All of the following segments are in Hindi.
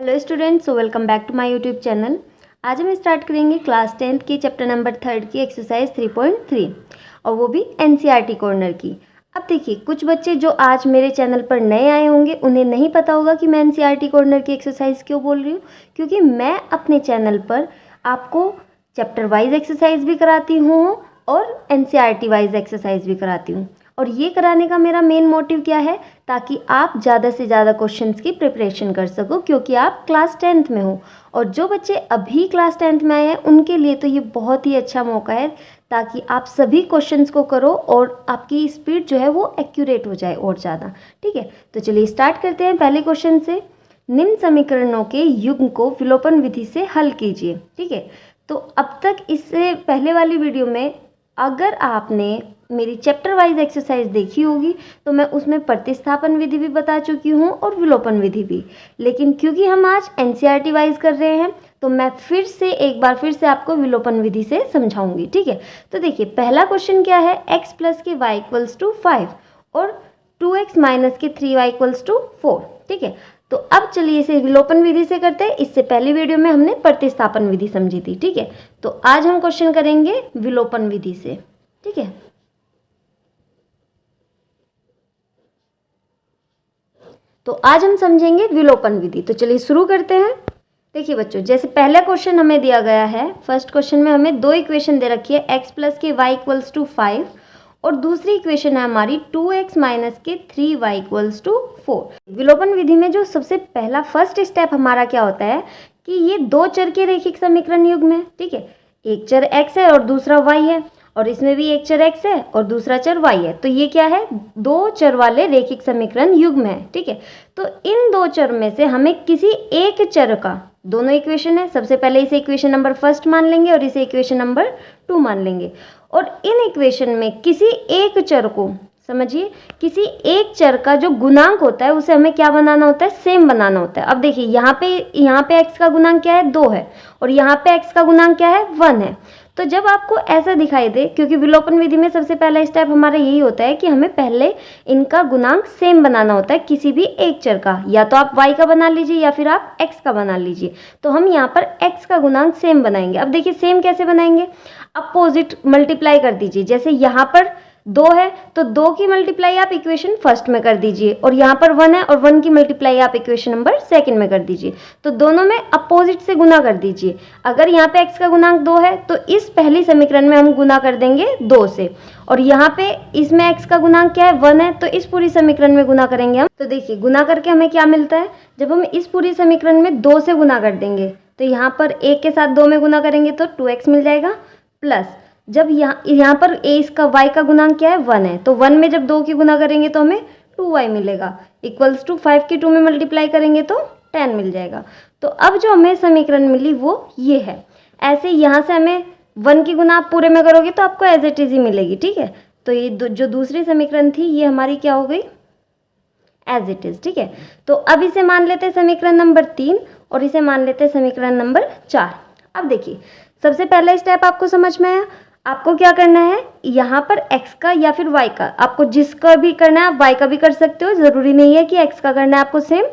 Hello students, so welcome back to my YouTube channel. आज हम स्टार्ट करेंगे क्लास 10th की चैप्टर नंबर 3 की एक्सरसाइज 3.3 और वो भी एनसीईआरटी कॉर्नर की। अब देखिए, कुछ बच्चे जो आज मेरे चैनल पर नए आए होंगे उन्हें नहीं पता होगा कि मैं एनसीईआरटी कॉर्नर की एक्सरसाइज क्यों बोल रही हूँ, क्योंकि मैं अपने चैनल पर आपको चैप्टर वाइज एक्सरसाइज भी कराती हूँ और एनसीईआरटी वाइज एक्सरसाइज भी कराती हूँ। और ये कराने का मेरा मेन मोटिव क्या है, ताकि आप ज़्यादा से ज़्यादा क्वेश्चंस की प्रिपरेशन कर सको, क्योंकि आप क्लास 10th में हो। और जो बच्चे अभी क्लास 10th में आए हैं उनके लिए तो ये बहुत ही अच्छा मौका है, ताकि आप सभी क्वेश्चंस को करो और आपकी स्पीड जो है वो एक्यूरेट हो जाए और ज़्यादा। ठीक है, तो चलिए स्टार्ट करते हैं पहले क्वेश्चन से। निम्न समीकरणों के युग्म को विलोपन विधि से हल कीजिए। ठीक है, तो अब तक इससे पहले वाली वीडियो में अगर आपने मेरी चैप्टर वाइज एक्सरसाइज देखी होगी तो मैं उसमें प्रतिस्थापन विधि भी बता चुकी हूँ और विलोपन विधि भी। लेकिन क्योंकि हम आज एनसीईआरटी वाइज कर रहे हैं तो मैं एक बार फिर से आपको विलोपन विधि से समझाऊंगी। ठीक है, तो देखिए पहला क्वेश्चन क्या है, x प्लस के y इक्वल्स टू 5 और 2x माइनस के 3y इक्वल्स टू 4। ठीक है, तो अब चलिए इसे विलोपन विधि से करते हैं। इससे पहली वीडियो में हमने प्रतिस्थापन विधि समझी थी। ठीक है, तो आज हम क्वेश्चन करेंगे विलोपन विधि से। ठीक है, तो आज हम समझेंगे विलोपन विधि। तो चलिए शुरू करते हैं। देखिए बच्चों, जैसे पहला क्वेश्चन हमें दिया गया है, फर्स्ट क्वेश्चन में हमें दो इक्वेशन दे रखी है, x प्लस के y इक्वल्स टू 5 और दूसरी इक्वेशन है हमारी 2x माइनस के 3y इक्वल्स टू 4। विलोपन विधि में जो सबसे पहला फर्स्ट स्टेप हमारा क्या होता है कि ये दो चर के रैखिक समीकरण युग्म है। ठीक है, एक चर x है और दूसरा y है, और इसमें भी एक चर x है और दूसरा चर y है। तो ये क्या है, दो चर वाले रैखिक समीकरण युग्म है। ठीक है, तो इन दो चर में से हमें किसी एक चर का, दोनों इक्वेशन है, सबसे पहले इसे इक्वेशन नंबर फर्स्ट मान लेंगे और इसे इक्वेशन नंबर 2 मान लेंगे। और इन इक्वेशन में किसी एक चर को, समझिए, किसी एक चर का जो गुणांक होता है उसे हमें क्या बनाना होता है, सेम बनाना होता है। अब देखिए यहाँ पे x का गुणांक क्या है, 2 है, और यहाँ पे x का गुणांक क्या है, 1 है। तो जब आपको ऐसा दिखाई दे, क्योंकि विलोपन विधि में सबसे पहला स्टेप हमारा यही होता है कि हमें पहले इनका गुणांक सेम बनाना होता है, किसी भी एक चर का, या तो आप y का बना लीजिए या फिर आप x का बना लीजिए। तो हम यहाँ पर x का गुणांक सेम बनाएंगे। अब देखिए सेम कैसे बनाएंगे, अपोजिट मल्टीप्लाई कर दीजिए। जैसे यहाँ पर 2 है तो 2 की मल्टीप्लाई आप इक्वेशन फर्स्ट में कर दीजिए, और यहाँ पर 1 है और 1 की मल्टीप्लाई आप इक्वेशन नंबर सेकंड में कर दीजिए। तो दोनों में अपोजिट से गुना कर दीजिए। अगर यहाँ पे x का गुणांक 2 है तो इस पहली समीकरण में हम गुना कर देंगे 2 से, और यहाँ पे इसमें x का गुणांक क्या है, 1 है, तो इस पूरी समीकरण में गुना करेंगे हम। तो देखिए गुना करके हमें क्या मिलता है, जब हम इस पूरी समीकरण में 2 से गुना कर देंगे तो यहाँ पर 1 के साथ 2 में गुना करेंगे तो 2x मिल जाएगा, प्लस जब यहाँ पर इसका y का गुणांक क्या है, 1 है, तो 1 में जब 2 की गुना करेंगे तो हमें 2y मिलेगा, इक्वल्स टू 5 की 2 में मल्टीप्लाई करेंगे तो 10 मिल जाएगा। तो अब जो हमें समीकरण मिली वो ये है। ऐसे यहाँ से हमें 1 की गुना आप पूरे में करोगे तो आपको एज इट इज ही मिलेगी। ठीक है, तो ये जो दूसरी समीकरण थी ये हमारी क्या हो गई, एज इट इज। ठीक है, तो अब इसे मान लेते हैं समीकरण नंबर 3 और इसे मान लेते हैं समीकरण नंबर 4। अब देखिए सबसे पहला स्टेप आपको समझ में आया। आपको क्या करना है, यहाँ पर x का या फिर y का, आपको जिसका भी करना है आप y का भी कर सकते हो, ज़रूरी नहीं है कि x का करना है आपको सेम।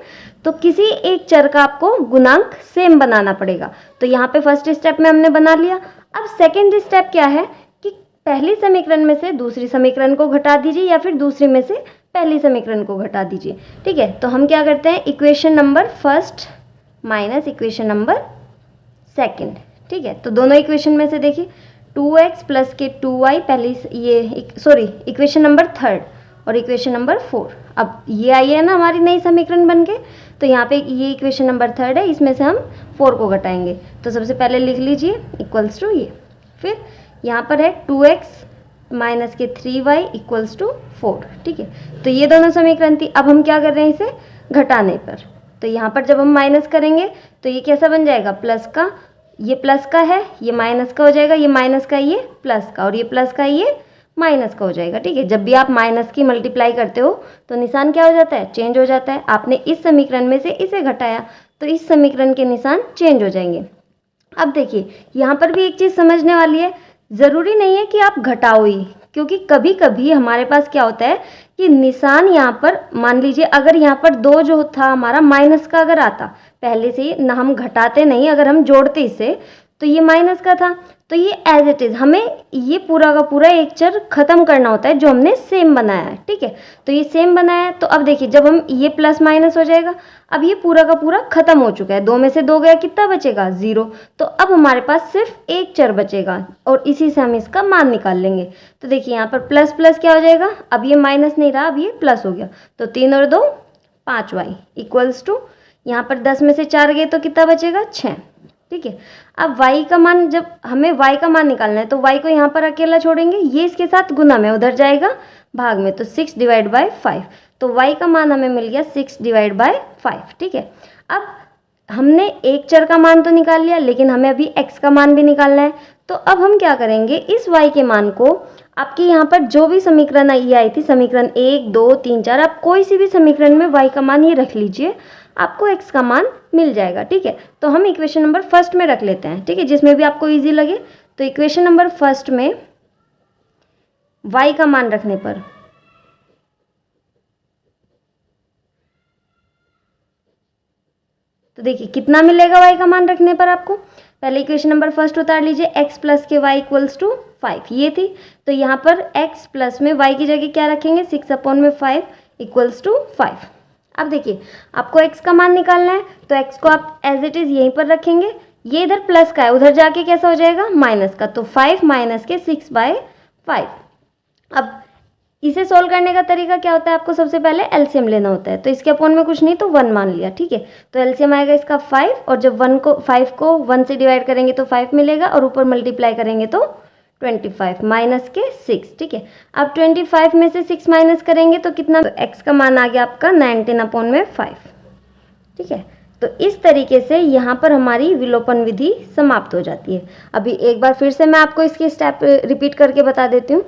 तो किसी एक चर का आपको गुणांक सेम बनाना पड़ेगा। तो यहाँ पे फर्स्ट स्टेप में हमने बना लिया। अब सेकेंड स्टेप क्या है कि पहली समीकरण में से दूसरी समीकरण को घटा दीजिए या फिर दूसरी में से पहली समीकरण को घटा दीजिए। ठीक है, तो हम क्या करते हैं, equation number first minus equation number second. ठीक है, तो दोनों इक्वेशन में से देखिए 2x प्लस के 2y पहली इक्वेशन नंबर 3 और इक्वेशन नंबर 4। अब ये आई है ना हमारी नई समीकरण बन के, तो यहाँ पे ये इक्वेशन नंबर 3 है, इसमें से हम 4 को घटाएंगे। तो सबसे पहले लिख लीजिए इक्वल्स टू ये, फिर यहाँ पर है 2x माइनस के 3y इक्वल्स टू 4। ठीक है, तो ये दोनों समीकरण थी। अब हम क्या कर रहे हैं इसे घटाने पर, तो यहाँ पर जब हम माइनस करेंगे तो ये कैसा बन जाएगा, प्लस का, ये प्लस का है, ये माइनस का हो जाएगा, ये माइनस का, ये प्लस का, और ये प्लस का, ये माइनस का हो जाएगा। ठीक है, जब भी आप माइनस की मल्टीप्लाई करते हो तो निशान क्या हो जाता है, चेंज हो जाता है। आपने इस समीकरण में से इसे घटाया तो इस समीकरण के निशान चेंज हो जाएंगे। अब देखिए यहाँ पर भी एक चीज़ समझने वाली है, ज़रूरी नहीं है कि आप घटाओ ही, क्योंकि कभी कभी हमारे पास क्या होता है कि निशान यहाँ पर मान लीजिए अगर यहाँ पर 2 जो था हमारा माइनस का अगर आता पहले से ही ना, हम घटाते नहीं, अगर हम जोड़ते इसे तो ये माइनस का था, तो ये एज इट इज़ हमें ये पूरा का पूरा एक चर खत्म करना होता है जो हमने सेम बनाया है। ठीक है, तो ये सेम बनाया है, तो अब देखिए जब हम ये प्लस माइनस हो जाएगा, अब ये पूरा का पूरा खत्म हो चुका है, 2 में से 2 गया, कितना बचेगा 0। तो अब हमारे पास सिर्फ एक चर बचेगा और इसी से हम इसका मान निकाल लेंगे। तो देखिए यहाँ पर प्लस प्लस क्या हो जाएगा, अब ये माइनस नहीं रहा, अब ये प्लस हो गया, तो 3 और 2 5y इक्वल्स टू यहाँ पर 10 में से 4 गए तो कितना बचेगा 6। ठीक है, अब y का मान, जब हमें y का मान निकालना है तो y को यहाँ पर अकेला छोड़ेंगे, ये इसके साथ गुना में उधर जाएगा भाग में, तो 6 डिवाइड बाय 5, तो y का मान हमें मिल गया 6 डिवाइड बाय 5। ठीक है, अब हमने एक चर का मान तो निकाल लिया, लेकिन हमें अभी x का मान भी निकालना है। तो अब हम क्या करेंगे, इस y के मान को आपके यहाँ पर जो भी समीकरण ये आई थी, समीकरण 1 2 3 4, आप कोई सी भी समीकरण में y का मान ये रख लीजिए, आपको x का मान मिल जाएगा। ठीक है, तो हम इक्वेशन नंबर फर्स्ट में रख लेते हैं। ठीक है, जिसमें भी आपको इजी लगे, तो इक्वेशन नंबर फर्स्ट में y का मान रखने पर तो देखिए कितना मिलेगा y का मान रखने पर आपको। पहले इक्वेशन नंबर फर्स्ट उतार लीजिए, x प्लस के y इक्वल्स टू 5 ये थी, तो यहाँ पर x प्लस में y की जगह क्या रखेंगे 6/5 इक्वल्स टू 5। अब देखिए आपको x का मान निकालना है, तो x को आप एज इट इज़ यहीं पर रखेंगे, ये इधर प्लस का है, उधर जाके कैसा हो जाएगा माइनस का, तो 5 माइनस के 6/5। अब इसे सोल्व करने का तरीका क्या होता है, आपको सबसे पहले एलसीएम लेना होता है, तो इसके अपोन में कुछ नहीं तो 1 मान लिया। ठीक है, तो एलसीएम आएगा इसका 5, और जब 5 को 1 से डिवाइड करेंगे तो 5 मिलेगा, और ऊपर मल्टीप्लाई करेंगे तो 25 माइनस के 6। ठीक है, अब 25 में से 6 माइनस करेंगे तो कितना, तो x का मान आ गया आपका 19/5। ठीक है, तो इस तरीके से यहाँ पर हमारी विलोपन विधि समाप्त हो जाती है। अभी एक बार फिर से मैं आपको इसके स्टेप रिपीट करके बता देती हूँ।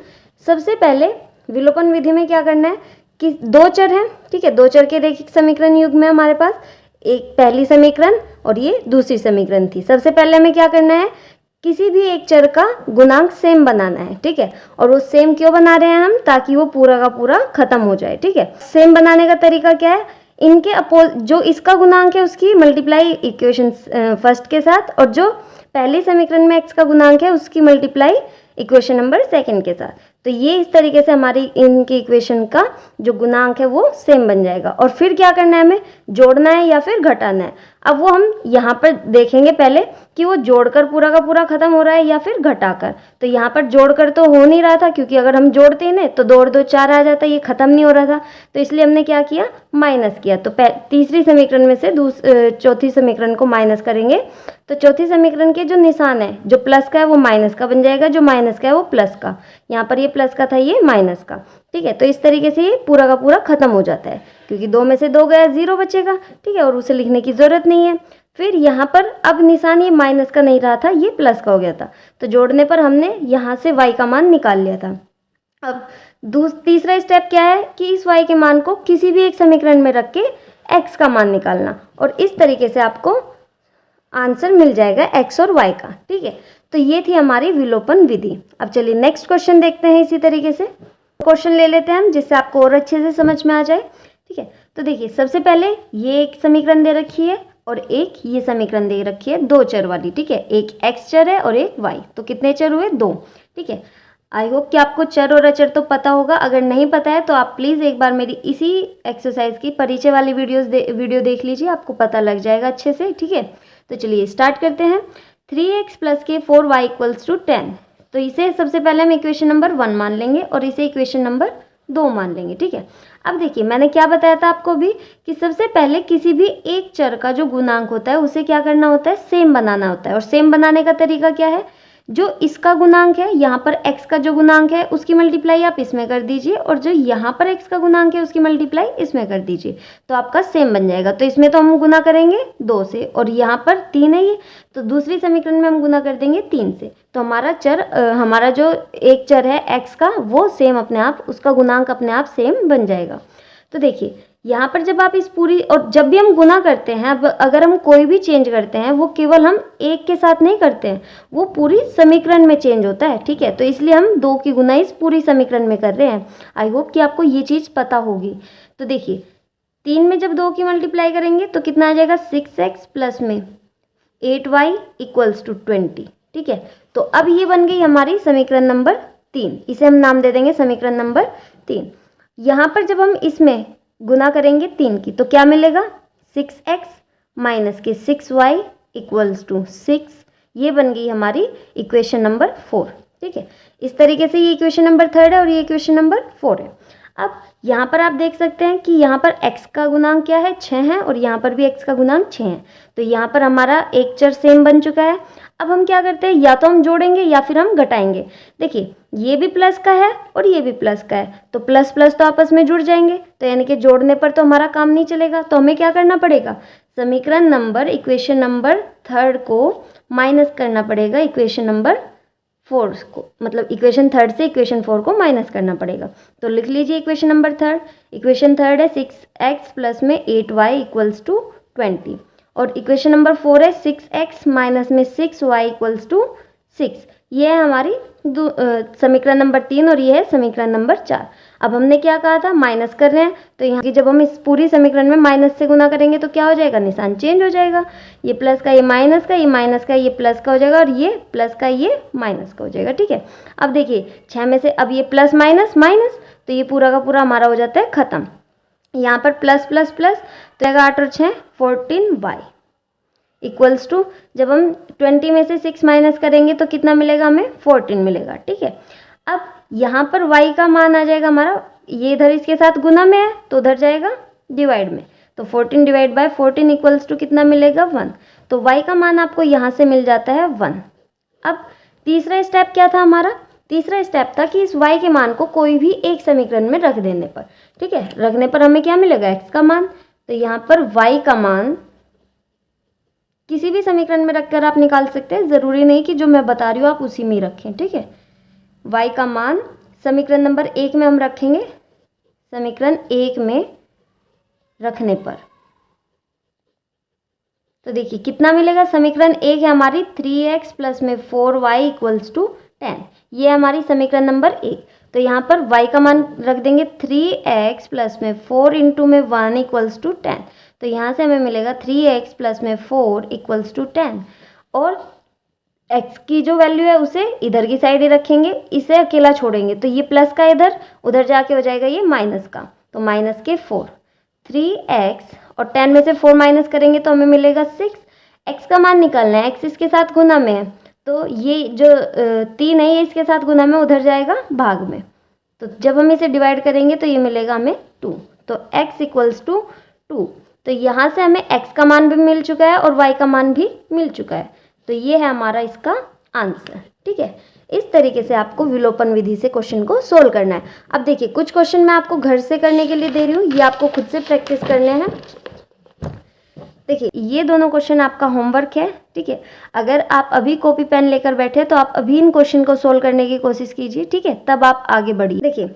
सबसे पहले विलोपन विधि में क्या करना है कि 2 चर हैं। ठीक है, 2 चर के रैखिक समीकरण युग्म में हमारे पास एक पहली समीकरण और ये दूसरी समीकरण थी। सबसे पहले हमें क्या करना है, किसी भी एक चर का गुणांक सेम बनाना है। ठीक है, और वो सेम क्यों बना रहे हैं हम, ताकि वो पूरा का पूरा खत्म हो जाए। ठीक है, सेम बनाने का तरीका क्या है, इनके जो इसका गुणांक है उसकी मल्टीप्लाई इक्वेशन फर्स्ट के साथ, और जो पहली समीकरण में x का गुणांक है उसकी मल्टीप्लाई इक्वेशन नंबर सेकंड के साथ। तो ये इस तरीके से हमारी इनकी इक्वेशन का जो गुणांक है वो सेम बन जाएगा। और फिर क्या करना है, हमें जोड़ना है या फिर घटाना है। अब वो हम यहाँ पर देखेंगे पहले कि वो जोड़कर पूरा का पूरा खत्म हो रहा है या फिर घटाकर। तो यहाँ पर जोड़कर तो हो नहीं रहा था, क्योंकि अगर हम जोड़ते हैं ना तो 2 और 2 4 आ जाता, ये खत्म नहीं हो रहा था, तो इसलिए हमने क्या किया, माइनस किया। तो तीसरी समीकरण में से चौथी समीकरण को माइनस करेंगे, तो चौथी समीकरण के जो निशान है, जो प्लस का है वो माइनस का बन जाएगा, जो माइनस का है वो प्लस का। यहाँ पर ये प्लस का था, ये माइनस का। ठीक है, तो इस तरीके से ये पूरा का पूरा खत्म हो जाता है, क्योंकि 2 में से 2 गया 0 बचेगा। ठीक है, और उसे लिखने की जरूरत नहीं है। फिर यहाँ पर अब निशान ये माइनस का नहीं रहा था, ये प्लस का हो गया था, तो जोड़ने पर हमने यहाँ से y का मान निकाल लिया था। अब तीसरा स्टेप क्या है कि इस y के मान को किसी भी एक समीकरण में रख के x का मान निकालना, और इस तरीके से आपको आंसर मिल जाएगा x और y का। ठीक है, तो ये थी हमारी विलोपन विधि। अब चलिए नेक्स्ट क्वेश्चन देखते हैं। इसी तरीके से क्वेश्चन ले लेते हैं हम, जिससे आपको और अच्छे से समझ में आ जाए। ठीक है, तो देखिए सबसे पहले ये एक समीकरण दे रखी है और एक ये समीकरण दे रखी है 2 चर वाली। ठीक है, एक x चर है और एक y, तो कितने चर हुए 2। ठीक है, आई होप कि आपको चर और अचर तो पता होगा। अगर नहीं पता है तो आप प्लीज़ एक बार मेरी इसी एक्सरसाइज की परिचय वाली वीडियो देख लीजिए, आपको पता लग जाएगा अच्छे से। ठीक है, तो चलिए स्टार्ट करते हैं। 3x प्लस के 4y इक्वल्स टू 10, तो इसे सबसे पहले हम इक्वेशन नंबर 1 मान लेंगे और इसे इक्वेशन नंबर 2 मान लेंगे। ठीक है, अब देखिए मैंने क्या बताया था आपको भी कि सबसे पहले किसी भी एक चर का जो गुणांक होता है उसे क्या करना होता है, सेम बनाना होता है। और सेम बनाने का तरीका क्या है, जो इसका गुणांक है यहाँ पर x का जो गुणांक है उसकी मल्टीप्लाई आप इसमें कर दीजिए, और जो यहाँ पर x का गुणांक है उसकी मल्टीप्लाई इसमें कर दीजिए, तो आपका सेम बन जाएगा। तो इसमें तो हम गुना करेंगे 2 से, और यहाँ पर 3 है ये, तो दूसरी समीकरण में हम गुना कर देंगे 3 से। तो हमारा जो एक चर है x का वो सेम अपने आप, उसका गुणांक अपने आप सेम बन जाएगा। तो देखिए यहाँ पर जब आप इस पूरी, और जब भी हम गुना करते हैं, अब अगर हम कोई भी चेंज करते हैं वो केवल हम एक के साथ नहीं करते हैं, वो पूरी समीकरण में चेंज होता है, ठीक है। तो इसलिए हम 2 की गुना इस पूरी समीकरण में कर रहे हैं। आई होप कि आपको ये चीज़ पता होगी। तो देखिए 3 में जब 2 की मल्टीप्लाई करेंगे तो कितना आ जाएगा, 6x प्लस में 8y इक्वल्स टू 20, ठीक है। तो अब ये बन गई हमारी समीकरण नंबर 3, इसे हम नाम दे देंगे समीकरण नंबर 3। यहाँ पर जब हम इसमें गुना करेंगे 3 की तो क्या मिलेगा, 6x माइनस के 6y इक्वल्स टू 6, ये बन गई हमारी इक्वेशन नंबर 4, ठीक है। इस तरीके से ये इक्वेशन नंबर 3 है और ये इक्वेशन नंबर 4 है। अब यहाँ पर आप देख सकते हैं कि यहाँ पर x का गुणांक क्या है, 6 है, और यहाँ पर भी x का गुणांक 6 है। तो यहाँ पर हमारा एक चर सेम बन चुका है। अब हम क्या करते हैं, या तो हम जोड़ेंगे या फिर हम घटाएंगे। देखिए ये भी प्लस का है और ये भी प्लस का है, तो प्लस प्लस तो आपस में जुड़ जाएंगे, तो यानी कि जोड़ने पर तो हमारा काम नहीं चलेगा। तो हमें क्या करना पड़ेगा, समीकरण नंबर इक्वेशन नंबर 3 को माइनस करना पड़ेगा इक्वेशन नंबर 4 को, मतलब इक्वेशन 3 से इक्वेशन 4 को माइनस करना पड़ेगा। तो लिख लीजिए इक्वेशन नंबर 3, इक्वेशन 3 है 6x प्लस में 8y इक्वल्स टू 20, और इक्वेशन नंबर 4 है 6x माइनस में 6y इक्वल्स टू 6। ये है हमारी समीकरण नंबर 3 और ये है समीकरण नंबर 4। अब हमने क्या कहा था, माइनस कर रहे हैं, तो यहाँ की जब हम इस पूरी समीकरण में माइनस से गुना करेंगे तो क्या हो जाएगा, निशान चेंज हो जाएगा। ये प्लस का ये माइनस का, ये माइनस का ये प्लस का हो जाएगा, और ये प्लस का ये माइनस का हो जाएगा, ठीक है। अब देखिए 6 में से अब ये प्लस माइनस माइनस, तो ये पूरा का पूरा हमारा हो जाता है ख़त्म। यहाँ पर प्लस प्लस प्लस, तो आएगा 8 और 6 14y इक्वल्स टू, जब हम 20 में से 6 माइनस करेंगे तो कितना मिलेगा, हमें 14 मिलेगा, ठीक है। अब यहाँ पर y का मान आ जाएगा हमारा, ये इधर इसके साथ गुना में है तो उधर जाएगा डिवाइड में, तो 14 डिवाइड बाय 14 इक्वल्स टू कितना मिलेगा, 1। तो y का मान आपको यहाँ से मिल जाता है 1। अब तीसरा स्टेप क्या था हमारा, तीसरा स्टेप था कि इस y के मान को कोई भी एक समीकरण में रख देने पर, ठीक है, रखने पर हमें क्या मिलेगा, x का मान। तो यहाँ पर y का मान किसी भी समीकरण में रखकर आप निकाल सकते हैं, ज़रूरी नहीं कि जो मैं बता रही हूँ आप उसी में रखें, ठीक है। y का मान समीकरण नंबर 1 में हम रखेंगे, समीकरण 1 में रखने पर तो देखिए कितना मिलेगा, समीकरण 1 है हमारी 3x प्लस में 4y इक्वल्स टू 10, ये हमारी समीकरण नंबर 1। तो यहाँ पर y का मान रख देंगे 3x प्लस में 4 इंटू में 1 इक्वल्स टू 10, तो यहाँ से हमें मिलेगा 3x प्लस में 4 इक्वल्स टू 10, और x की जो वैल्यू है उसे इधर की साइड ही रखेंगे, इसे अकेला छोड़ेंगे, तो ये प्लस का इधर उधर जाके हो जाएगा ये माइनस का, तो माइनस के 4, 3x और 10 में से 4 माइनस करेंगे तो हमें मिलेगा 6। x का मान निकालना है, x इसके साथ गुना में है, तो ये जो 3 है ये इसके साथ गुना में उधर जाएगा भाग में, तो जब हम इसे डिवाइड करेंगे तो ये मिलेगा हमें 2, तो x इक्वल्स टू 2। तो यहाँ से हमें x का मान भी मिल चुका है और y का मान भी मिल चुका है, तो ये है हमारा इसका आंसर, ठीक है। इस तरीके से आपको विलोपन विधि से क्वेश्चन को सोल्व करना है। अब देखिए कुछ क्वेश्चन मैं आपको घर से करने के लिए दे रही हूँ, ये आपको खुद से प्रैक्टिस करने हैं। देखिए ये दोनों क्वेश्चन आपका होमवर्क है, ठीक है। अगर आप अभी कॉपी पेन लेकर बैठे तो आप अभी इन क्वेश्चन को सोल्व करने की कोशिश कीजिए, ठीक है, तब आप आगे बढ़िए। देखिए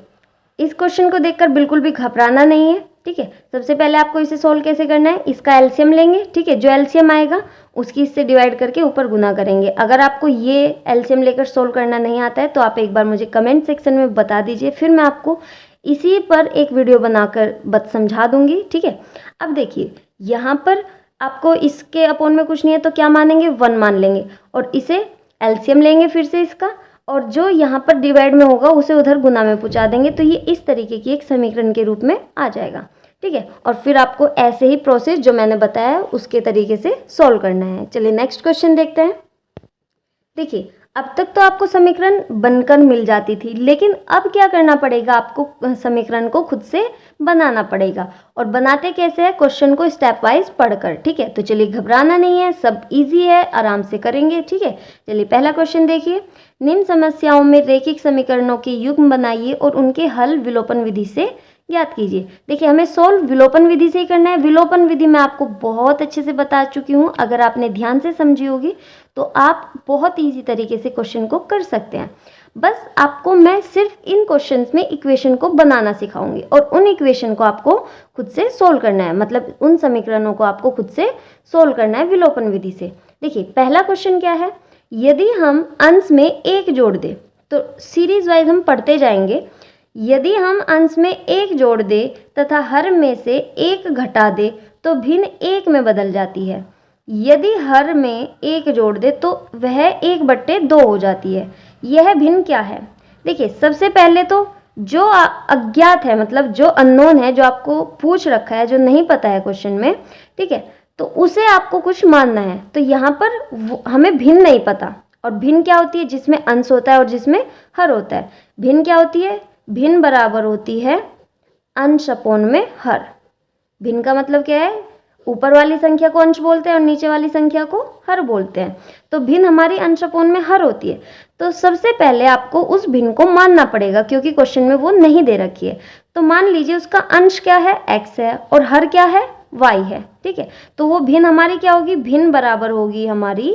इस क्वेश्चन को देखकर बिल्कुल भी घबराना नहीं है, ठीक है। सबसे पहले आपको इसे सोल्व कैसे करना है, इसका एलसीएम लेंगे, ठीक है, जो एलसीएम आएगा उसकी इससे डिवाइड करके ऊपर गुना करेंगे। अगर आपको ये एलसीएम लेकर सोल्व करना नहीं आता है तो आप एक बार मुझे कमेंट सेक्शन में बता दीजिए, फिर मैं आपको इसी पर एक वीडियो बनाकर समझा दूंगी, ठीक है। अब देखिए यहाँ पर आपको इसके अपोन में कुछ नहीं है तो क्या मानेंगे, 1 मान लेंगे, और इसे एलसीएम लेंगे फिर से इसका, और जो यहाँ पर डिवाइड में होगा उसे उधर गुना में पहुँचा देंगे, तो ये इस तरीके की एक समीकरण के रूप में आ जाएगा, ठीक है। और फिर आपको ऐसे ही प्रोसेस जो मैंने बताया उसके तरीके से सॉल्व करना है। चलिए नेक्स्ट क्वेश्चन देखते हैं। देखिए अब तक तो आपको समीकरण बनकर मिल जाती थी, लेकिन अब क्या करना पड़ेगा, आपको समीकरण को खुद से बनाना पड़ेगा। और बनाते कैसे है, क्वेश्चन को स्टेप वाइज पढ़कर, ठीक है। तो चलिए घबराना नहीं है, सब इजी है, आराम से करेंगे, ठीक है। चलिए पहला क्वेश्चन देखिए, निम्न समस्याओं में रैखिक समीकरणों के युग्म बनाइए और उनके हल विलोपन विधि से याद कीजिए। देखिए हमें सोल्व विलोपन विधि से ही करना है। विलोपन विधि मैं आपको बहुत अच्छे से बता चुकी हूँ, अगर आपने ध्यान से समझी होगी तो आप बहुत इजी तरीके से क्वेश्चन को कर सकते हैं। बस आपको मैं सिर्फ इन क्वेश्चंस में इक्वेशन को बनाना सिखाऊंगी और उन इक्वेशन को आपको खुद से सोल्व करना है, मतलब उन समीकरणों को आपको खुद से सोल्व करना है विलोपन विधि से। देखिए पहला क्वेश्चन क्या है, यदि हम अंश में 1 जोड़ दें, तो सीरीज वाइज हम पढ़ते जाएंगे। यदि हम अंश में 1 जोड़ दें तथा हर में से 1 घटा दे तो भिन्न 1 में बदल जाती है। यदि हर में 1 जोड़ दे तो वह 1/2 हो जाती है। यह भिन्न क्या है? देखिए सबसे पहले तो जो अज्ञात है, मतलब जो अननोन है, जो आपको पूछ रखा है, जो नहीं पता है क्वेश्चन में, ठीक है, तो उसे आपको कुछ मानना है। तो यहाँ पर हमें भिन्न नहीं पता। और भिन्न क्या होती है? जिसमें अंश होता है और जिसमें हर होता है। भिन्न क्या होती है? भिन्न बराबर होती है अंश अपॉन में हर। भिन्न का मतलब क्या है? ऊपर वाली संख्या को अंश बोलते हैं और नीचे वाली संख्या को हर बोलते हैं। तो भिन्न हमारी अंश अपॉन में हर होती है। तो सबसे पहले आपको उस भिन्न को मानना पड़ेगा, क्योंकि क्वेश्चन में वो नहीं दे रखी है। तो मान लीजिए उसका अंश क्या है? x है और हर क्या है? y है, ठीक है। तो वो भिन्न हमारी क्या होगी? भिन्न बराबर होगी हमारी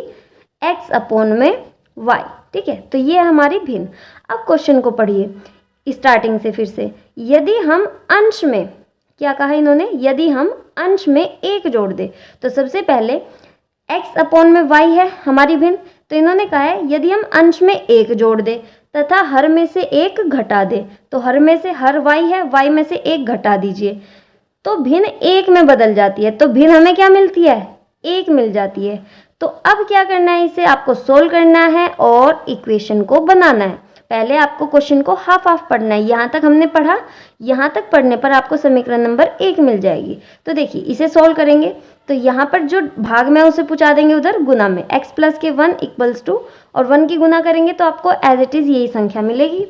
x अपॉन में y, ठीक है। तो ये है हमारी भिन्न। अब क्वेश्चन को पढ़िए स्टार्टिंग से फिर से। यदि हम अंश में, क्या कहा इन्होंने? यदि हम अंश में 1 जोड़ दे, तो सबसे पहले x अपॉन में y है हमारी भिन्न। तो इन्होंने कहा है यदि हम अंश में 1 जोड़ दे तथा हर में से 1 घटा दे, तो हर में से हर y है, y में से 1 घटा दीजिए तो भिन्न 1 में बदल जाती है। तो भिन्न हमें क्या मिलती है? 1 मिल जाती है। तो अब क्या करना है? इसे आपको सोल्व करना है और इक्वेशन को बनाना है। पहले आपको क्वेश्चन को हाफ हाफ पढ़ना है। यहाँ तक हमने पढ़ा, यहाँ तक पढ़ने पर आपको समीकरण नंबर 1 मिल जाएगी। तो देखिए इसे सोल्व करेंगे तो यहाँ पर जो भाग में उसे पहुँचा देंगे उधर गुना में, x + के 1 = 2 और 1 की गुना करेंगे तो आपको एज इट इज़ यही संख्या मिलेगी।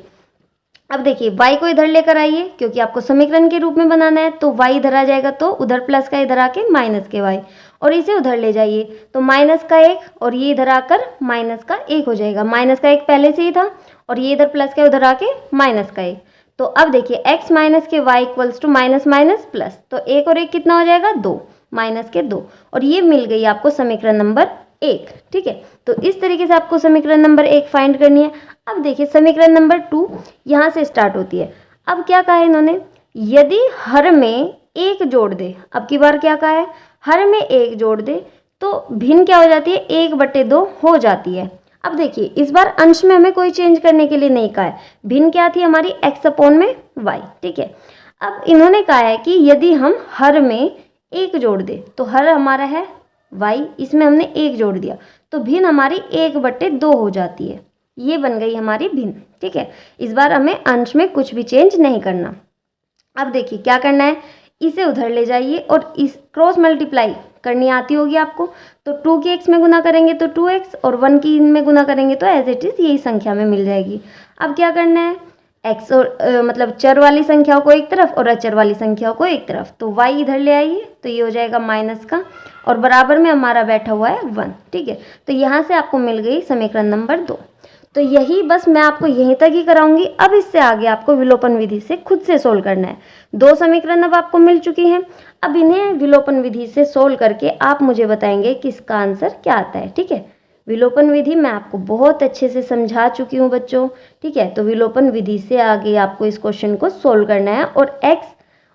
अब देखिए y को इधर लेकर आइए, क्योंकि आपको समीकरण के रूप में बनाना है। तो y इधर आ जाएगा तो उधर प्लस का इधर आके माइनस के y, और इसे उधर ले जाइए तो -1 और ये इधर आकर -1 हो जाएगा। -1 पहले से ही था और ये इधर प्लस का उधर आके -1। तो अब देखिए x - के y = माइनस प्लस, तो 1 और 1 कितना हो जाएगा? 2, -2, और ये मिल गई आपको समीकरण नंबर 1, ठीक है। तो इस तरीके से आपको समीकरण नंबर 1 फाइंड करनी है। अब देखिए समीकरण नंबर 2 यहाँ से स्टार्ट होती है। अब क्या कहा है इन्होंने? यदि हर में 1 जोड़ दे, अब की बार क्या कहा है? हर में 1 जोड़ दे तो भिन्न क्या हो जाती है? 1/2 हो जाती है। अब देखिए इस बार अंश में हमें कोई चेंज करने के लिए नहीं कहा है। भिन्न क्या थी हमारी? x अपॉन में y, ठीक है। अब इन्होंने कहा है कि यदि हम हर में 1 जोड़ दे, तो हर हमारा है y, इसमें हमने 1 जोड़ दिया तो भिन्न हमारी 1/2 हो जाती है। ये बन गई हमारी भिन्न, ठीक है। इस बार हमें अंश में कुछ भी चेंज नहीं करना। अब देखिए क्या करना है? इसे उधर ले जाइए और इस क्रॉस मल्टीप्लाई करनी आती होगी आपको। तो 2 की x में गुना करेंगे तो 2x और 1 की में गुना करेंगे तो एज इट इज़ यही संख्या में मिल जाएगी। अब क्या करना है? x और मतलब चर वाली संख्याओं को एक तरफ और अचर वाली संख्याओं को एक तरफ। तो y इधर ले आइए तो ये हो जाएगा माइनस का और बराबर में हमारा बैठा हुआ है 1, ठीक है। तो यहाँ से आपको मिल गई समीकरण नंबर 2। तो यही बस मैं आपको यहीं तक ही कराऊंगी। अब इससे आगे आपको विलोपन विधि से खुद से सोल्व करना है। 2 समीकरण अब आपको मिल चुकी हैं। अब इन्हें विलोपन विधि से सोल्व करके आप मुझे बताएंगे कि इसका आंसर क्या आता है, ठीक है। विलोपन विधि मैं आपको बहुत अच्छे से समझा चुकी हूँ बच्चों, ठीक है। तो विलोपन विधि से आगे आपको इस क्वेश्चन को सोल्व करना है और x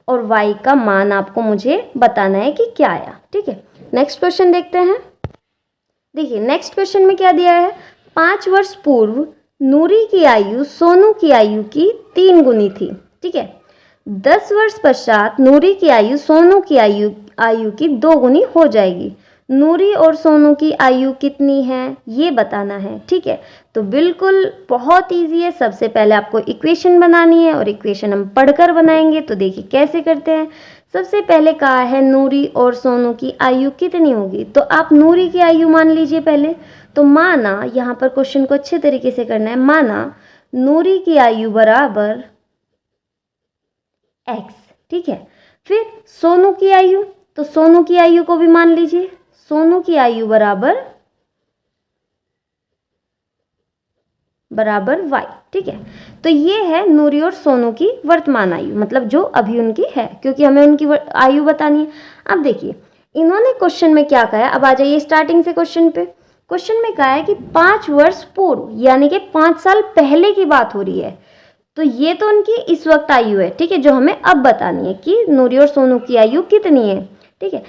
और y का मान आपको मुझे बताना है कि क्या आया, ठीक है। नेक्स्ट क्वेश्चन देखते हैं। देखिए नेक्स्ट क्वेश्चन में क्या दिया है? 5 वर्ष पूर्व नूरी की आयु सोनू की आयु की 3 गुनी थी, ठीक है। 10 वर्ष पश्चात नूरी की आयु सोनू की आयु की 2 गुनी हो जाएगी। नूरी और सोनू की आयु कितनी है ये बताना है, ठीक है। तो बिल्कुल बहुत इजी है। सबसे पहले आपको इक्वेशन बनानी है और इक्वेशन हम पढ़कर बनाएंगे। तो देखिए कैसे करते हैं। सबसे पहले कहा है नूरी और सोनू की आयु कितनी होगी, तो आप नूरी की आयु मान लीजिए पहले। तो माना, यहाँ पर क्वेश्चन को अच्छे तरीके से करना है, माना नूरी की आयु बराबर x, ठीक है। फिर सोनू की आयु, तो सोनू की आयु को भी मान लीजिए। सोनू की आयु बराबर y, ठीक है। तो ये है नूरी और सोनू की वर्तमान आयु, मतलब जो अभी उनकी है, क्योंकि हमें उनकी आयु बतानी है। अब देखिए इन्होंने क्वेश्चन में क्या कहा है। अब आ जाइए स्टार्टिंग से क्वेश्चन पे। क्वेश्चन में कहा है कि 5 वर्ष पूर्व यानी कि 5 साल पहले की बात हो रही है। तो ये तो उनकी इस वक्त आयु है, ठीक है, जो हमें अब बतानी है कि नूरी और सोनू की आयु कितनी है, ठीक है।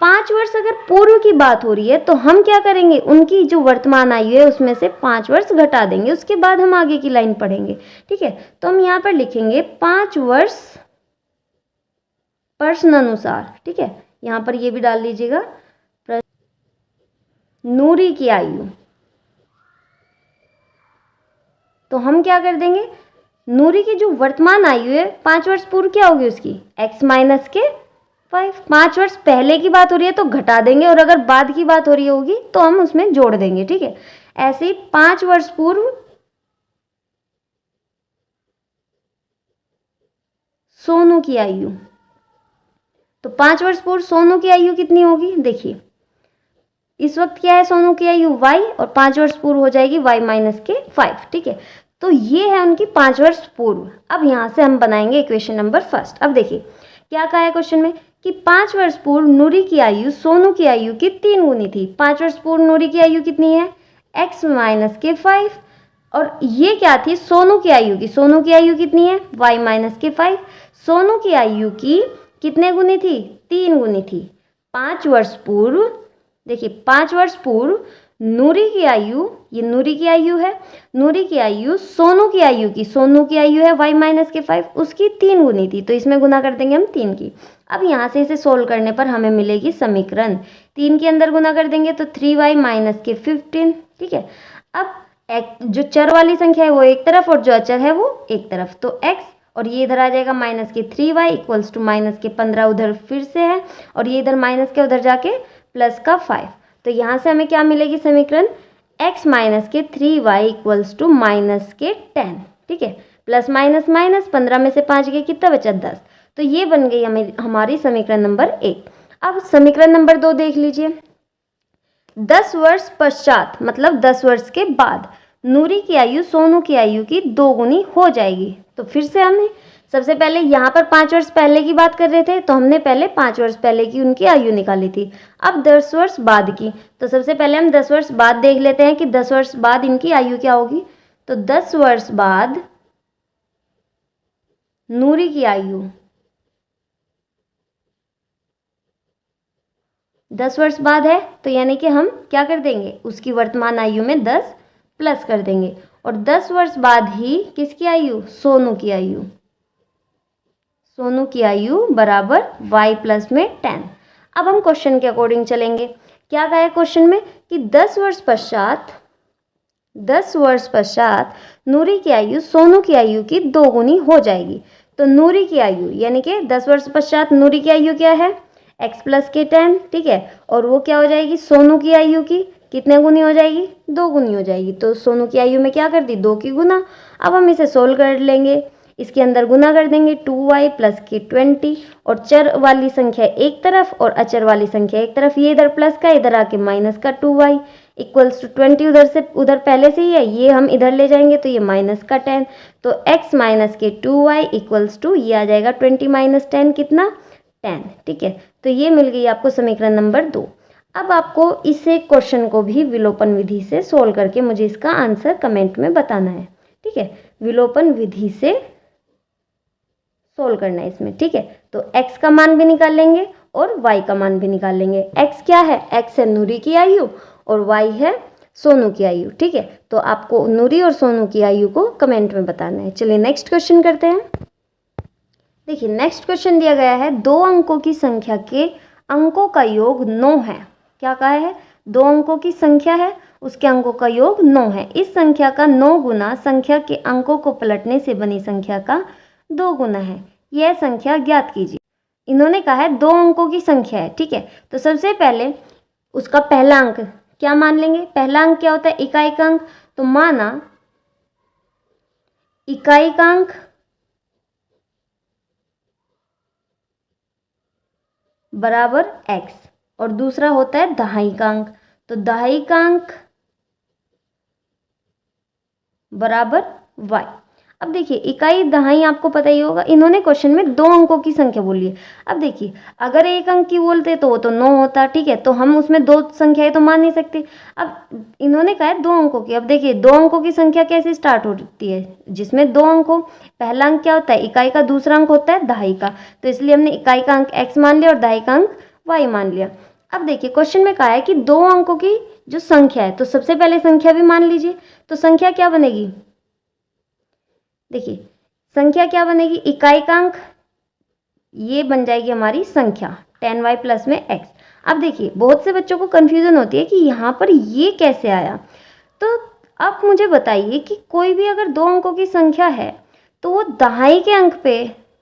5 वर्ष अगर पूर्व की बात हो रही है तो हम क्या करेंगे, उनकी जो वर्तमान आयु है उसमें से 5 वर्ष घटा देंगे, उसके बाद हम आगे की लाइन पढ़ेंगे, ठीक है। तो हम यहाँ पर लिखेंगे 5 वर्ष प्रश्न अनुसार, ठीक है। यहाँ पर ये भी डाल लीजिएगा, नूरी की आयु। तो हम क्या कर देंगे, नूरी की जो वर्तमान आयु है 5 वर्ष पूर्व क्या होगी उसकी, x माइनस के 5। 5 वर्ष पहले की बात हो रही है तो घटा देंगे, और अगर बाद की बात हो रही होगी तो हम उसमें जोड़ देंगे, ठीक है। ऐसे ही 5 वर्ष पूर्व सोनू की आयु। तो 5 वर्ष पूर्व सोनू की आयु कितनी होगी, देखिए इस वक्त क्या है सोनू की आयु y, और 5 वर्ष पूर्व हो जाएगी y माइनस के 5, ठीक है। तो ये है उनकी 5 वर्ष पूर्व। अब यहाँ से हम बनाएंगे इक्वेशन नंबर फर्स्ट। अब देखिए क्या कहा है क्वेश्चन में कि 5 वर्ष पूर्व नूरी की आयु सोनू की आयु की 3 गुनी थी। 5 वर्ष पूर्व नूरी की आयु कितनी है, x माइनस के 5, और ये क्या थी सोनू की आयु की, सोनू की आयु कितनी है y माइनस के 5। सोनू की आयु की कितने गुनी थी, 3 गुनी थी। 5 वर्ष पूर्व, देखिए 5 वर्ष पूर्व नूरी की आयु, ये नूरी की आयु है, नूरी की आयु सोनू की आयु की, सोनू की आयु है y माइनस के 5, उसकी 3 गुनी थी, तो इसमें गुना कर देंगे हम 3 की। अब यहाँ से इसे सोल्व करने पर हमें मिलेगी समीकरण, 3 के अंदर गुना कर देंगे तो 3y माइनस के 15, ठीक है। अब जो चर वाली संख्या है वो एक तरफ और जो अचर है वो एक तरफ, तो x और ये इधर आ जाएगा माइनस के 3y इक्वल्स टू माइनस के 15 उधर फिर से है, और ये इधर माइनस के उधर जाके प्लस का 5। तो यहाँ से हमें क्या मिलेगी समीकरण, x माइनस के 3y इक्वल्स टू माइनस के 10, ठीक है। प्लस माइनस माइनस 15 में से 5 गए, कितना बचा 10। तो ये बन गई हमारी समीकरण नंबर 1। अब समीकरण नंबर 2 देख लीजिए। 10 वर्ष पश्चात मतलब 10 वर्ष के बाद नूरी की आयु सोनू की आयु की 2 गुनी हो जाएगी। तो फिर से हमने सबसे पहले यहाँ पर 5 वर्ष पहले की बात कर रहे थे, तो हमने पहले 5 वर्ष पहले की उनकी आयु निकाली थी। अब 10 वर्ष बाद की, तो सबसे पहले हम 10 वर्ष बाद देख लेते हैं कि 10 वर्ष बाद इनकी आयु क्या होगी। तो 10 वर्ष बाद नूरी की आयु, 10 वर्ष बाद है तो यानी कि हम क्या कर देंगे, उसकी वर्तमान आयु में 10 प्लस कर देंगे, और 10 वर्ष बाद ही किसकी आयु, सोनू की आयु, सोनू की आयु बराबर y प्लस में 10। अब हम क्वेश्चन के अकॉर्डिंग चलेंगे। क्या कहा है क्वेश्चन में कि 10 वर्ष पश्चात नूरी की आयु सोनू की आयु की 2 गुनी हो जाएगी। तो नूरी की आयु यानी कि 10 वर्ष पश्चात नूरी की आयु क्या है, x प्लस के 10, ठीक है, और वो क्या हो जाएगी सोनू की आयु की कितने गुनी हो जाएगी, 2 गुनी हो जाएगी। तो सोनू की आयु में क्या कर दी, 2 की गुना। अब हम इसे सोल्व कर लेंगे, इसके अंदर गुना कर देंगे 2y प्लस के 20, और चर वाली संख्या एक तरफ और अचर वाली संख्या एक तरफ, ये इधर प्लस का इधर आके माइनस का 2y इक्वल्स टू 20 उधर से उधर पहले से ही है, ये हम इधर ले जाएंगे तो ये माइनस का 10, तो x माइनस के 2y इक्वल्स टू ये आ जाएगा 20 माइनस 10 कितना 10, ठीक है। तो ये मिल गई आपको समीकरण नंबर 2। अब आपको इसे क्वेश्चन को भी विलोपन विधि से सोल्व करके मुझे इसका आंसर कमेंट में बताना है, ठीक है। विलोपन विधि से सोल्व करना है इसमें, ठीक है। तो x का मान भी निकाल लेंगे और y का मान भी निकाल लेंगे। x क्या है, x है नूरी की आयु और y है सोनू की आयु, ठीक है। तो आपको नूरी और सोनू की आयु को कमेंट में बताना है। चलिए नेक्स्ट क्वेश्चन करते हैं। देखिए नेक्स्ट क्वेश्चन दिया गया है 2 अंकों की संख्या के अंकों का योग 9 है। क्या कहा है, 2 अंकों की संख्या है, उसके अंकों का योग 9 है। इस संख्या का 9 गुना संख्या के अंकों को पलटने से बनी संख्या का 2 गुना है, यह संख्या ज्ञात कीजिए। इन्होंने कहा है 2 अंकों की संख्या है, ठीक है। तो सबसे पहले उसका पहला अंक क्या मान लेंगे, पहला अंक क्या होता है, इकाई का अंक। तो माना इकाई का अंक बराबर x, और दूसरा होता है दहाई का अंक। तो दहाई का अंक बराबर y। अब देखिए इकाई दहाई आपको पता ही होगा, इन्होंने क्वेश्चन में 2 अंकों की संख्या बोली है। अब देखिए अगर 1 अंक की बोलते तो वो तो 9 होता, ठीक है, तो हम उसमें 2 संख्याएं तो मान नहीं सकते। अब इन्होंने कहा है 2 अंकों की। अब देखिए 2 अंकों की संख्या कैसे स्टार्ट होती है, जिसमें 2 अंक हो। पहला अंक क्या होता है, इकाई का, दूसरा अंक होता है दहाई का, तो इसलिए हमने इकाई का अंक x मान लिया और दहाई का अंक y मान लिया। अब देखिए क्वेश्चन में कहा है कि 2 अंकों की जो संख्या है, तो सबसे पहले संख्या भी मान लीजिए। तो संख्या क्या बनेगी, देखिए संख्या क्या बनेगी, इकाई का अंक, ये बन जाएगी हमारी संख्या 10y प्लस में x। अब देखिए बहुत से बच्चों को कन्फ्यूजन होती है कि यहाँ पर ये कैसे आया। तो आप मुझे बताइए कि कोई भी अगर 2 अंकों की संख्या है तो वो दहाई के अंक पे,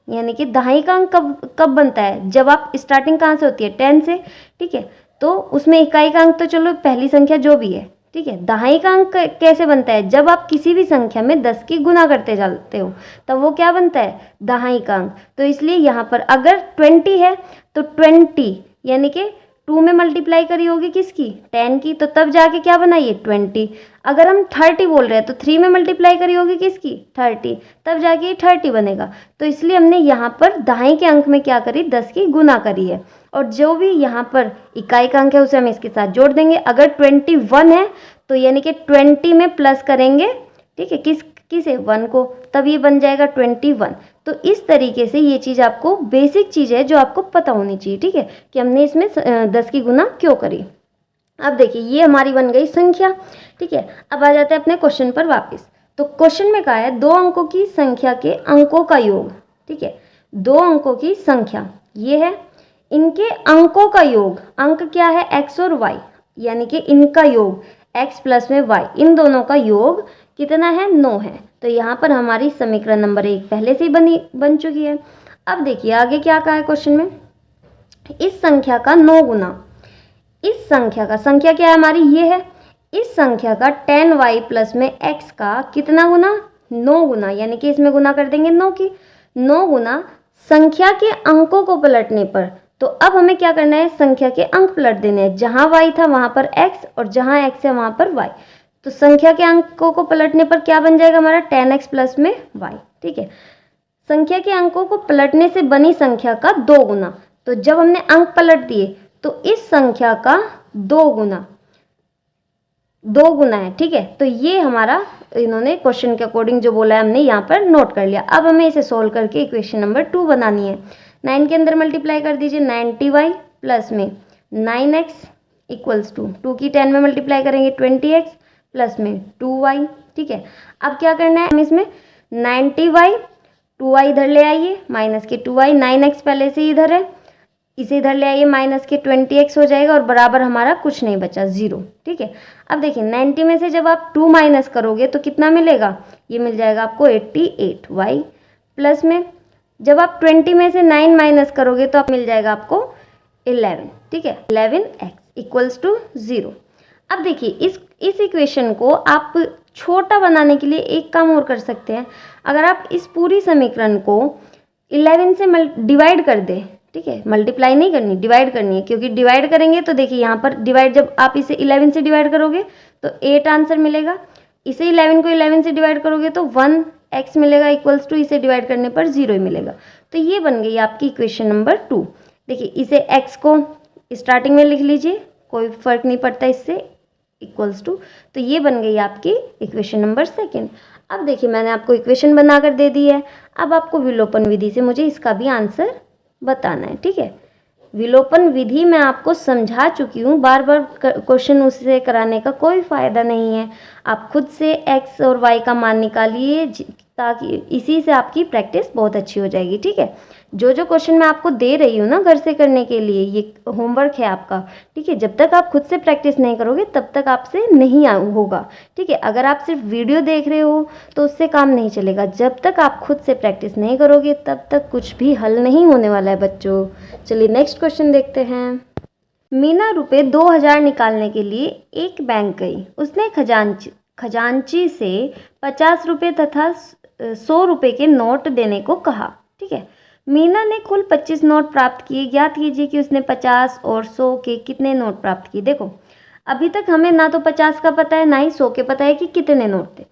यानी कि दहाई का अंक कब कब बनता है, जब आप स्टार्टिंग कहाँ से होती है, 10 से, ठीक है। तो उसमें इकाई का अंक तो चलो पहली संख्या जो भी है, ठीक है। दहाई का अंक कैसे बनता है, जब आप किसी भी संख्या में 10 की गुना करते जाते हो तब वो क्या बनता है, दहाई का अंक। तो इसलिए यहाँ पर अगर 20 है तो 20 यानी कि 2 में मल्टीप्लाई करी होगी किसकी, 10 की, तो तब जाके क्या बनाइए 20। अगर हम 30 बोल रहे हैं तो 3 में मल्टीप्लाई करी होगी किसकी, 30, तब जाके 30 बनेगा। तो इसलिए हमने यहाँ पर दहाई के अंक में क्या करी, 10 की गुना करी है, और जो भी यहाँ पर इकाई का अंक है उसे हम इसके साथ जोड़ देंगे। अगर 21 है तो यानी कि 20 में प्लस करेंगे, ठीक है, किसे 1 को, तब ये बन जाएगा 21। तो इस तरीके से ये चीज़ आपको बेसिक चीज़ है जो आपको पता होनी चाहिए, ठीक है, कि हमने इसमें 10 की गुना क्यों करी। अब देखिए ये हमारी बन गई संख्या, ठीक है। अब आ जाते हैं अपने क्वेश्चन पर वापस। तो क्वेश्चन में कहा है 2 अंकों की संख्या के अंकों का योग, ठीक है, 2 अंकों की संख्या ये है, इनके अंकों का योग, अंक क्या है x और y, यानी कि इनका योग x प्लस में y, इन दोनों का योग कितना है, 9 है। तो यहाँ पर हमारी समीकरण नंबर 1 पहले से ही बन चुकी है। अब देखिए आगे क्या कहा है क्वेश्चन में, इस संख्या का 9 गुना, इस संख्या का, संख्या क्या है हमारी ये है, इस संख्या का 10y प्लस में x का कितना गुना, 9 गुना, यानी कि इसमें गुना कर देंगे 9 की, 9 गुना संख्या के अंकों को पलटने पर। तो अब हमें क्या करना है, संख्या के अंक पलट देने हैं, जहां y था वहां पर x और जहां x है वहां पर y। तो संख्या के अंकों को पलटने पर क्या बन जाएगा हमारा 10x प्लस में y, ठीक है। संख्या के अंकों को पलटने से बनी संख्या का 2 गुना, तो जब हमने अंक पलट दिए तो इस संख्या का 2 गुना है, ठीक है। तो ये हमारा इन्होंने क्वेश्चन के अकॉर्डिंग जो बोला है हमने यहाँ पर नोट कर लिया। अब हमें इसे सोल्व करके इक्वेशन नंबर 2 बनानी है। 9 के अंदर मल्टीप्लाई कर दीजिए, 90y प्लस में 9x इक्वल्स टू 2 की 10 में मल्टीप्लाई करेंगे 20x प्लस में 2y, ठीक है। अब क्या करना है, हम इसमें 90y 2y इधर ले आइए, माइनस के 2y, 9x पहले से इधर है, इसे इधर ले आइए, माइनस के 20x हो जाएगा और बराबर हमारा कुछ नहीं बचा, 0, ठीक है। अब देखिए 90 में से जब आप 2 माइनस करोगे तो कितना मिलेगा, ये मिल जाएगा आपको 88y प्लस में जब आप 20 में से 9 माइनस करोगे तो आप मिल जाएगा आपको 11, ठीक है, 11x इक्वल्स टू 0। अब देखिए इस इक्वेशन को आप छोटा बनाने के लिए एक काम और कर सकते हैं। अगर आप इस पूरी समीकरण को 11 से डिवाइड कर दें, ठीक है, मल्टीप्लाई नहीं करनी, डिवाइड करनी है, क्योंकि डिवाइड करेंगे तो देखिए यहाँ पर डिवाइड, जब आप इसे 11 से डिवाइड करोगे तो 8 आंसर मिलेगा, इसे 11 को 11 से डिवाइड करोगे तो 1x मिलेगा इक्वल्स टू, इसे डिवाइड करने पर 0 ही मिलेगा। तो ये बन गई आपकी इक्वेशन नंबर 2। देखिए इसे x को स्टार्टिंग में लिख लीजिए, कोई फर्क नहीं पड़ता इससे, इक्वल्स टू, तो ये बन गई आपकी इक्वेशन नंबर 2। अब देखिए मैंने आपको इक्वेशन बनाकर दे दी है, अब आपको विलोपन विधि से मुझे इसका भी आंसर बताना है, ठीक है। विलोपन विधि मैं आपको समझा चुकी हूँ, बार बार क्वेश्चन उससे कराने का कोई फ़ायदा नहीं है। आप खुद से x और y का मान निकालिए, ताकि इसी से आपकी प्रैक्टिस बहुत अच्छी हो जाएगी, ठीक है। जो जो क्वेश्चन मैं आपको दे रही हूँ ना घर से करने के लिए, ये होमवर्क है आपका, ठीक है। जब तक आप खुद से प्रैक्टिस नहीं करोगे तब तक आपसे नहीं होगा, ठीक है। अगर आप सिर्फ वीडियो देख रहे हो तो उससे काम नहीं चलेगा, जब तक आप खुद से प्रैक्टिस नहीं करोगे तब तक कुछ भी हल नहीं होने वाला है बच्चों। चलिए नेक्स्ट क्वेश्चन देखते हैं। मीना रुपये 2000 निकालने के लिए एक बैंक गई। उसने खजांची से 50 रुपये तथा 100 रुपये के नोट देने को कहा, ठीक है। मीना ने कुल 25 नोट प्राप्त किए, ज्ञात कीजिए कि उसने 50 और 100 के कितने नोट प्राप्त किए। देखो अभी तक हमें ना तो 50 का पता है ना ही 100 के पता है कि कितने नोट थे,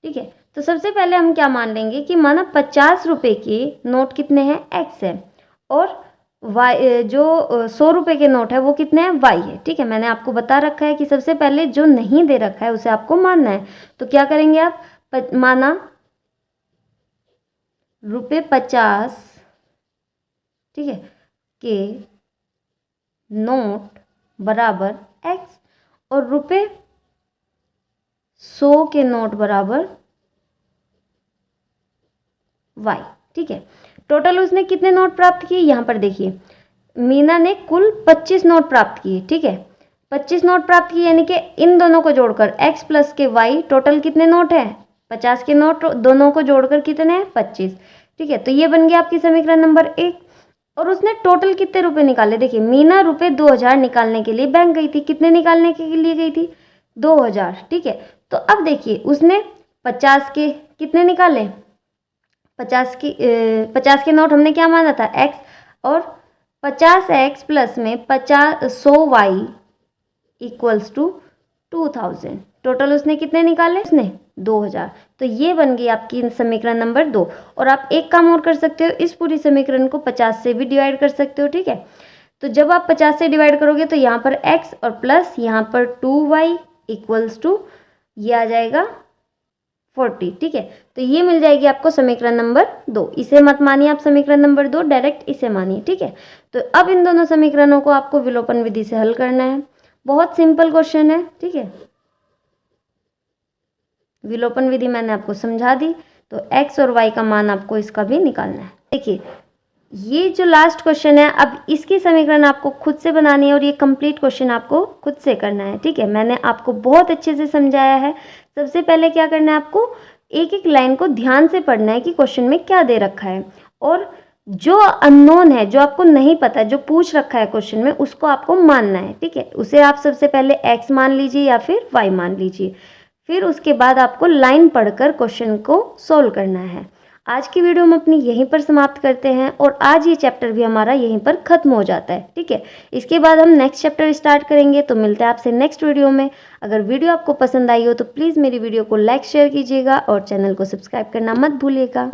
ठीक है। तो सबसे पहले हम क्या मान लेंगे कि माना 50 रुपये के नोट कितने हैं, x है, और y जो 100 रुपये के नोट है वो कितने हैं, y है। ठीक है, मैंने आपको बता रखा है कि सबसे पहले जो नहीं दे रखा है उसे आपको मानना है। तो क्या करेंगे आप, माना ₹50, ठीक है, के नोट बराबर x और ₹100 के नोट बराबर y। ठीक है, टोटल उसने कितने नोट प्राप्त किए, यहाँ पर देखिए मीना ने कुल 25 नोट प्राप्त किए। ठीक है, 25 नोट प्राप्त किए, यानी कि इन दोनों को जोड़कर x प्लस के y टोटल कितने नोट हैं, 50 के नोट दोनों को जोड़कर कितने हैं, 25। ठीक है, तो ये बन गया आपकी समीकरण नंबर 1। और उसने टोटल कितने रुपए निकाले, देखिए मीना ₹2000 निकालने के लिए बैंक गई थी। कितने निकालने के लिए गई थी, 2000। ठीक है, तो अब देखिए उसने 50 के कितने निकाले, 50 के नोट हमने क्या माना था, x, और 50x प्लस में 100y इक्वल्स टू 2000। टोटल उसने कितने निकाले, उसने 2000। तो ये बन गई आपकी समीकरण नंबर 2। और आप एक काम और कर सकते हो, इस पूरी समीकरण को 50 से भी डिवाइड कर सकते हो। ठीक है, तो जब आप 50 से डिवाइड करोगे तो यहाँ पर x और प्लस यहाँ पर 2y इक्वल्स टू ये आ जाएगा 40। ठीक है, तो ये मिल जाएगी आपको समीकरण नंबर 2। इसे मत मानिए आप समीकरण नंबर 2, डायरेक्ट इसे मानिए। ठीक है, तो अब इन दोनों समीकरणों को आपको विलोपन विधि से हल करना है। बहुत सिंपल क्वेश्चन है। ठीक है, विलोपन विधि मैंने आपको समझा दी, तो x और y का मान आपको इसका भी निकालना है। देखिए ये जो लास्ट क्वेश्चन है, अब इसकी समीकरण आपको खुद से बनानी है और ये कंप्लीट क्वेश्चन आपको खुद से करना है। ठीक है, मैंने आपको बहुत अच्छे से समझाया है। सबसे पहले क्या करना है, आपको एक एक लाइन को ध्यान से पढ़ना है कि क्वेश्चन में क्या दे रखा है, और जो अननोन है, जो आपको नहीं पता, जो पूछ रखा है क्वेश्चन में, उसको आपको मानना है। ठीक है, उसे आप सबसे पहले x मान लीजिए या फिर y मान लीजिए, फिर उसके बाद आपको लाइन पढ़कर क्वेश्चन को सोल्व करना है। आज की वीडियो हम अपनी यहीं पर समाप्त करते हैं और आज ये चैप्टर भी हमारा यहीं पर खत्म हो जाता है। ठीक है, इसके बाद हम नेक्स्ट चैप्टर स्टार्ट करेंगे। तो मिलते हैं आपसे नेक्स्ट वीडियो में। अगर वीडियो आपको पसंद आई हो तो प्लीज़ मेरी वीडियो को लाइक शेयर कीजिएगा और चैनल को सब्सक्राइब करना मत भूलिएगा।